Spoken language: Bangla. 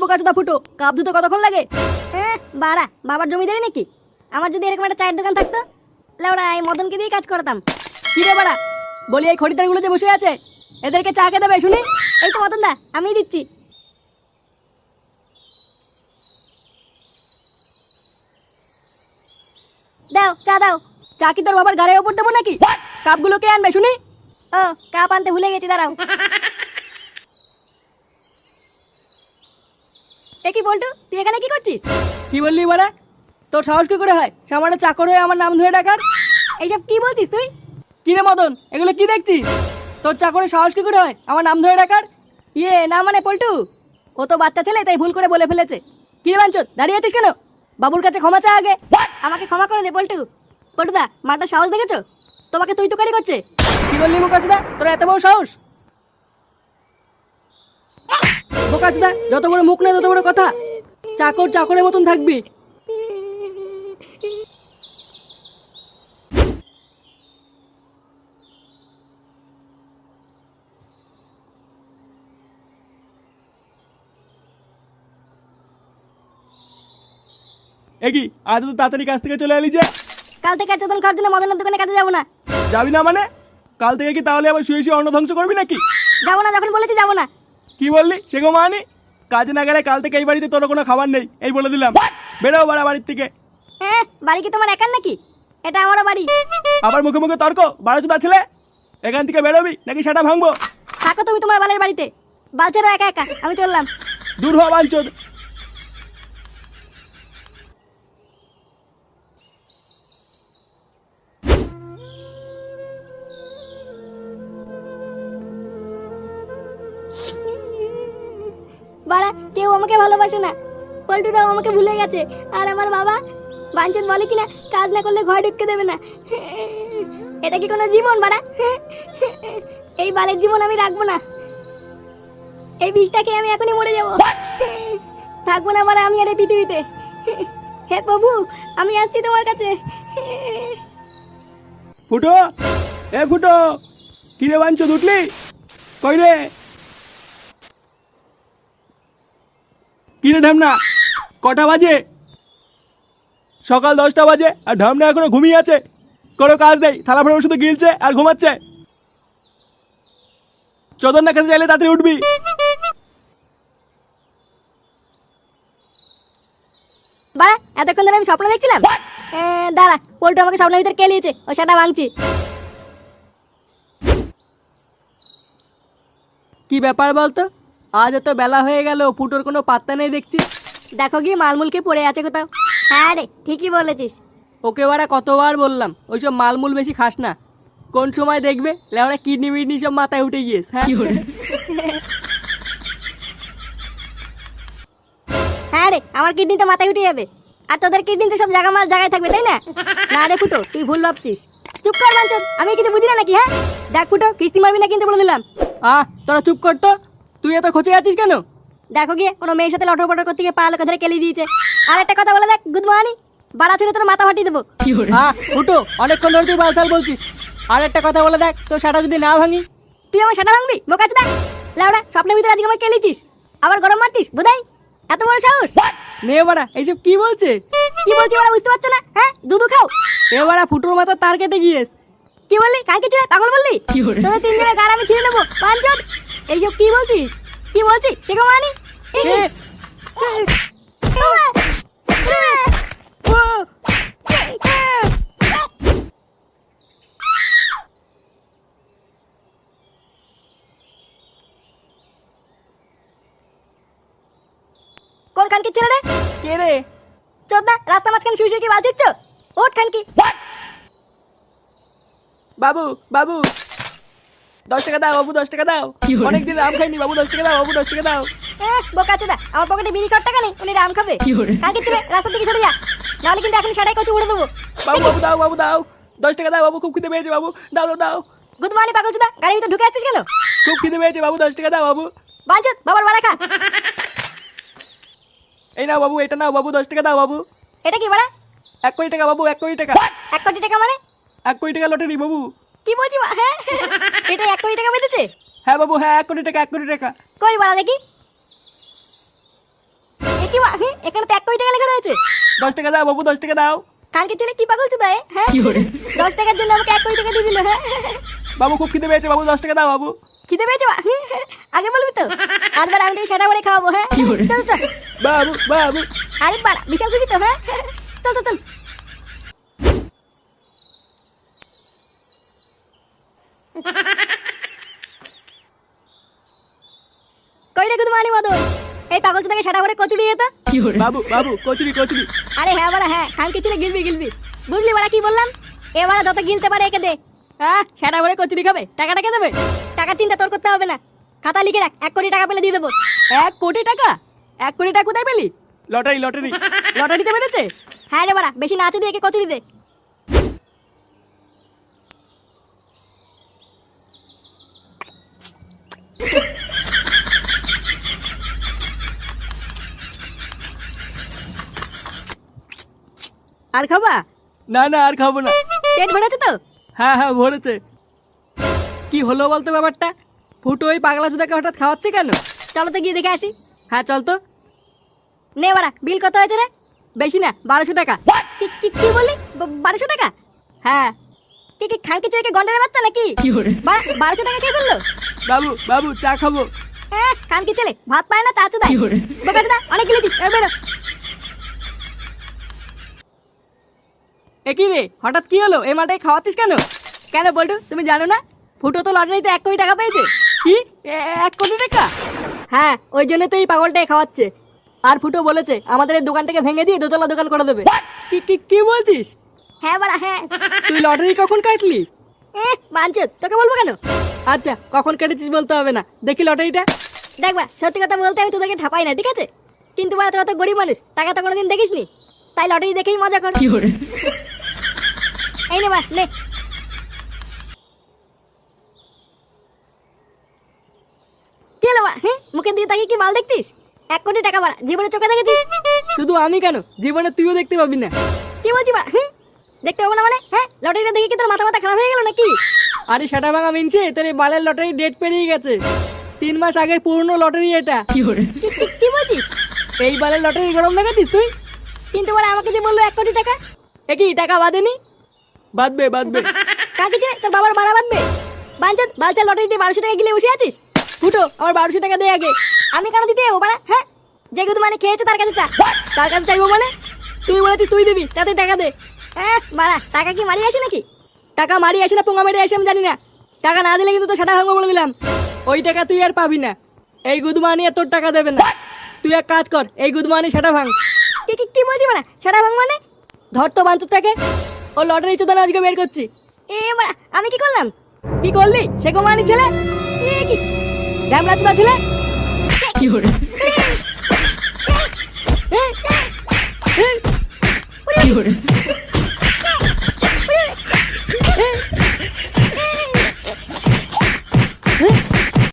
বোকাচোদা ফুটো, কাপ ধুতে কতক্ষণ লাগে? হ্যাঁ বাড়া, বাবার জমিদারি নাকি? আমার যদি এরকম একটা চায়ের দোকান থাকতো, লেওড়া এই মদনকে দিয়ে কাজ করাতাম। কি রে বাড়া, বলি এই খরিদ্দারগুলো যে বসে আছে এদেরকে চা কে দেবে শুনি? এই তো মদন দা, আমিই দিচ্ছি। দাও চা দাও। চা কি তোর বাবার গাড়ির ওপর দেবো নাকি? কাপগুলো কে আনবে শুনি? ও, কাপ আনতে ভুলে গেছি, দাঁড়াও। এ কি বলটু, তুই এখানে কি করছিস? কি বললি বাড়া? তোর সাহস কি করে হয় সামান্য চাকর হয়ে আমার নাম ধরে ডাকার? এইসব কি বলছিস তুই? কি রে মদন, এগুলো কি দেখছিস? তোর চাকরের সাহস কি করে হয় আমার নাম ধরে ডাকার? ইয়ে না মানে পল্টু, ও তো বাচ্চা ছেলে তাই ভুল করে বলে ফেলেছে। কি রে বাঞ্চত, দাঁড়িয়ে আছিস কেন? বাবুর কাছে ক্ষমা চা আগে। আমাকে ক্ষমা করে দে পল্টু। পল্টুদা, মাটার সাহস দেখেছো? তোমাকে তুই তুকারি করছে। কি বললি বোকাচোদা, তোর এত বড় সাহস? বোকাচোদা, যত বড় মুখ না তত বড় কথা। চাকর চাকরের মতন থাকবি। একি আজ তো তাড়াতাড়ি কাজ থেকে চলে এলি যে? কাল থেকে আর চোদন খাওয়ার জন্য মদনের দোকানে কাজে যাবো না। যাবি না মানে? কাল থেকে কি তাহলে আবার শুয়ে শুয়ে অন্ন ধ্বংস করবি নাকি? যাবো না, যখন বলেছি যাবো না। কি বললি সে গো মানি? কাজে না গেলে কাল থেকে এই বাড়িতে তোর কোনো খাবার নেই, এই বলে দিলাম। বেরো বাড়া বাড়ির থেকে। হ্যাঁ, বাড়ি কি তোমার একার নাকি? এটা আমারও বাড়ি। আবার মুখে মুখে তর্ক, বারো চোদা ছেলে। এখান থেকে বেরোবি নাকি সেটা ভাঙবো? থাকো তুমি তোমার বালের বাড়িতে, বালছেরও একা একা, আমি চললাম। দূর হওয়া বাঞ্চোদ। বাড়া, কেউ আমাকে ভালোবাসে না, পল্টুরাও আমাকে ভুলে গেছে। আর আমার বাবা বাঞ্চন বলে কিনা কাজ না করলে ঘরে ঢুকতে দেবে না। এটা কি কোনো জীবন বাড়া? এই বালের জীবন আমি রাখবো না। এই বিষটা খেয়ে আমি এখনই মরে যাবো। থাকবো না বাড়া আমি আর এই পৃথিবীতে। হে প্রভু, আমি আসছি তোমার কাছে। ফুটো, এ ফুটো, কি রে বাঞ্চোদ, উঠলি? কই রে? কি রে ঢামনা, কটা বাজে? সকাল 10টা বাজে আর ঢামনা এখনো ঘুমিয়ে আছে। কোনো কাজ নেই, থালা ফেলে শুধু গিলছে আর ঘুমাচ্ছে। চোদন না খেতে চাইলে তাড়াতাড়ি উঠবি। বাড়া, এতক্ষণ ধরে আমি স্বপ্ন দেখছিলাম। দাঁড়া, পল্টু আমাকে স্বপ্নের ভিতরে কেলিয়েছে, ও সেটা ভাঙছি। কি ব্যাপার বলতো, আজ এত বেলা হয়ে গেল, ফুটোর কোনো পাত্তা নেই দেখছি। দেখো গিয়ে মালমুলকে পড়ে আছে কোথাও। হ্যাঁ রে, ঠিকই বলেছিস। ওকে বাড়া কতবার বললাম ওইসব মালমুল বেশি খাস না। কোন সময় দেখবে লেওরা কিডনি মিডনি সব মাথায় উঠে গিয়েছে। হ্যাঁ হ্যাঁ রে, আমার কিডনি তো মাথায় উঠে যাবে, আর তোদের কিডনি তো সব জায়গা মাল জায়গায় থাকবে, তাই না? না রে ফুটো, তুই ভুল ভাবছিস। চুপ কর বাঞ্চন, আমি কিছু বুঝি না নাকি? হ্যাঁ দেখ ফুটো, কিস্তি মারবি না কিন্তু বলে দিলাম। তোরা চুপ কর তো, তুই এত খোঁচে আছিস কেন? দেখো গিয়ে কোনো মেয়ের সাথে লটর পটর করতে গিয়ে পা লোকে ধরে কেলি দিয়েছে। আর একটা কথা বলে দেখ, গুড মর্নিং, বাড়া ছিল তোর মাথা ফাটিয়ে দেবো। ফুটো, অনেকক্ষণ ধরে তুই বালছাল বলছিস। আর একটা কথা বলে দেখ, তোর সেটা যদি না ভাঙি। তুই আমার সেটা ভাঙবি বোকাচোদা? লেওড়া, স্বপ্নের ভিতরে আজকে আমায় কেলিছিস, আবার গরম মারতিস বোধাই। এত বড় সাহস! নে বাড়া, এইসব কি বলছে? কি বলছি বাড়া, বুঝতে পারছো না? হ্যাঁ, দুধু খাও। এ বাড়া, ফুটোর মাথা তার কেটে গিয়েছে। কি বললি? কাকে ছিল পাগল বললি? তোদের তিনজনের গাল আমি ছিঁড়ে নেবো পাঁচজন। এইসব কি বলছিস? কি বলছিস সেগো মানি? কোন খানকি ছিল রে? কে রে? চোদনা, রাস্তা মাঝখানে শুয়ে শুয়ে কি বালছিচ্ছ? ওঠ খানকি। বাবু বাবু, 10 টাকা দাও বাবু, 10 টাকা দাও। অনেকদিন আম খাইনি বাবু, 10 টাকা দাও বাবু, 10 টাকা দাও। বোকাচোদা, আমার পকেটে বিড়ি কর টাকা নেই, উনি রাম খাবে। খানকি ছিল, রাস্তা থেকে সরে যা, নাহলে কিন্তু এখন সাড়াই কচু উড়ে দেবো। বাবু বাবু দাও বাবু দাও, 10 টাকা দাও বাবু, খুব খিদে পেয়েছে বাবু, দাও দাও দাও। গুড মর্নিং পাগলচোদা, গাড়ির ভিতরে ঢুকে আসছিস কেন? খুব খিদে পেয়েছে বাবু, 10 টাকা দাও বাবু। বাঞ্চত, বাবার বাড়া খা। এই নাও বাবু, এটা নাও বাবু, 10 টাকা দাও বাবু। এটা কি বাড়া? 1 কোটি টাকা বাবু, 1 কোটি টাকা। 1 কোটি টাকা মানে? 1 কোটি টাকা লটারি বাবু। কি বলছি মা? হ্যাঁ, এটা 1 কোটি টাকা বেঁধেছে? হ্যাঁ বাবু, হ্যাঁ 1 কোটি টাকা, 1 কোটি টাকা। কই বাড়া দেখি। কি মা এখানে তো 1 কোটি টাকা লেখা রয়েছে। 10 টাকা দাও বাবু, 10 টাকা দাও। কালকে ছেলে কি পাগল চুদা হ্যাঁ 10 টাকার জন্য আমাকে 1 কোটি টাকা দিয়ে দিল হ্যাঁ। বাবু খুব খিদে পেয়েছে বাবু, 10 টাকা দাও বাবু। খিদে পেয়েছে মা আগে বলবি তো, আরবার আমি তোকে সেটা করে খাওয়াবো হ্যাঁ। চল চল বাবু বাবু। আরে বাড়া বিশাল খুশি তো হ্যাঁ। চল চল চল। কই রে গুদমানি মদন, এই পাগল চুদাকে সেটা করে কচুরি দিত। বাবু বাবু কচুরি কচুরি। আরে হ্যাঁ বাড়া হ্যাঁ, খানকে ছেলে গিলবি গিলবি, বুঝলি বাড়া কি বললাম? এবারে যত গিলতে পারে একে দে। হ্যাঁ সেটা করে কচুরি খাবে, টাকাটা কে দেবে? টাকার চিন্তা তোর করতে হবে না, খাতা লিখে রাখ, 1 কোটি টাকা পেলে দিয়ে দেবো। 1 কোটি টাকা? 1 কোটি টাকা কোথায় পেলি? Lottery lottery. লটারিতে বেড়েছে? হ্যাঁ রে বাড়া, বেশি নাচু দিয়ে একে কচুরি দে। আর খাবা? না না আর খাবো না। পেট ভরেছে তো? হ্যাঁ হ্যাঁ ভরেছে। কি হলো বলতো ব্যাপারটা? ফুটো ওই পাগলা চুদাকে হঠাৎ খাওয়াচ্ছে কেন? চলো তো গিয়ে দেখে আসি। হ্যাঁ চল তো। নে বাড়া, বিল কত হয়েছে রে? বেশি না, 1200 টাকা। কি কি কি বললি? 1200 টাকা? হ্যাঁ। কি কি খানকে ছেলেকে গন্ডারের বাচ্চা নাকি? বাড়া 1200 টাকা কে করলো? বাবু বাবু চা খাবো। হ্যাঁ খানকে ছেলে ভাত পায় না, চাচু দেয়। বোকা চোদা, অনেক গিলেছিস, এবার বেরো। এ কি রে, হঠাৎ কি হলো? এই মাঠে খাওয়াচ্ছিস কেন? কেন বল্টু, তুমি জানো না ফুটো তো লটারিতে 1 কোটি টাকা পেয়েছে? কি 1 কোটি টাকা? হ্যাঁ ওই জন্য তো এই পাগলটাই খাওয়াচ্ছে। আর ফুটো বলেছে আমাদের এই দোকানটাকে ভেঙে দিয়ে দোতলা দোকান করে দেবে। কি কি কি বলছিস? হ্যাঁ বাড়া হ্যাঁ। তুই লটারি কখন কাটলি? বাঞ্চত, তোকে বলবো কেন? আচ্ছা কখন কেটেছিস বলতে হবে না, দেখি লটারিটা। দেখ বাড়া, সত্যি কথা বলতে আমি তোদেরকে ঠাপাই না, ঠিক আছে? কিন্তু বাড়া তোরা তো গরিব মানুষ, টাকা তো কোনোদিন দেখিসনি, তাই লটারি দেখেই মজা কর। এই নে বাড়া নে। কি হলো বাড়া, মুখের দিকে তাকিয়ে কি মাল দেখছিস? 1 কোটি টাকা বাড়া, জীবনে চোখে দেখেছিস? শুধু আমি কেন, জীবনে তুইও দেখতে পাবি না। কি বলছি বাড়া? দেখতে পাবো না মানে? হ্যাঁ লটারিটা দেখে কি তোর মাথা মাথা খারাপ হয়ে গেল নাকি? আরে সেটা ভাঙা মিনছে, তোর এই বালের লটারি ডেট পেরিয়ে গেছে। 3 মাস আগের পুরনো লটারি এটা। কি বলছিস? এই বালের লটারি গরম লাগাতিস তুই? কিন্তু বাড়া আমাকে যে বললো 1 কোটি টাকা। একই টাকা বাঁধেনি? বাঁধবে বাঁধবে। কাকে ছেড়ে তোর বাবার ভাড়া বাঁধবে? বাঞ্চত বালচা লটারিতে 1200 টাকা গিলে বসে আছিস। ফুটো আমার 1200 টাকা দে আগে। আমি কেন দিতে যাবো বাড়া? হ্যাঁ যে গুদু মানে খেয়েছে তার কাছে চা। তার কাছে চাইবো মানে? তুই বলেছিস তুই দিবি, তাতে টাকা দে। হ্যাঁ বাড়া, টাকা কি মারি আসে নাকি? টাকা মারি আসে না পোঙা মেরে আসে আমি জানি না, টাকা না দিলে কিন্তু তো সেটা ভাঙবো বলে দিলাম। ওই টাকা তুই আর পাবি না, এই গুদমানি আর তোর টাকা দেবে না। তুই এক কাজ কর, এই গুদমানি সেটা ভাঙ। কি কি কি বলছি বাড়া? সেটা ভাঙ মানে? ধর তো বাঞ্চুর থেকে, ও লটারি চোদানো আজকে বের করছি। এ বাড়া আমি কি করলাম? কি করলি? সে গোমানি ছেলে, এ কি ঢ্যামলা চোদা ছেলে। কি করে কি করে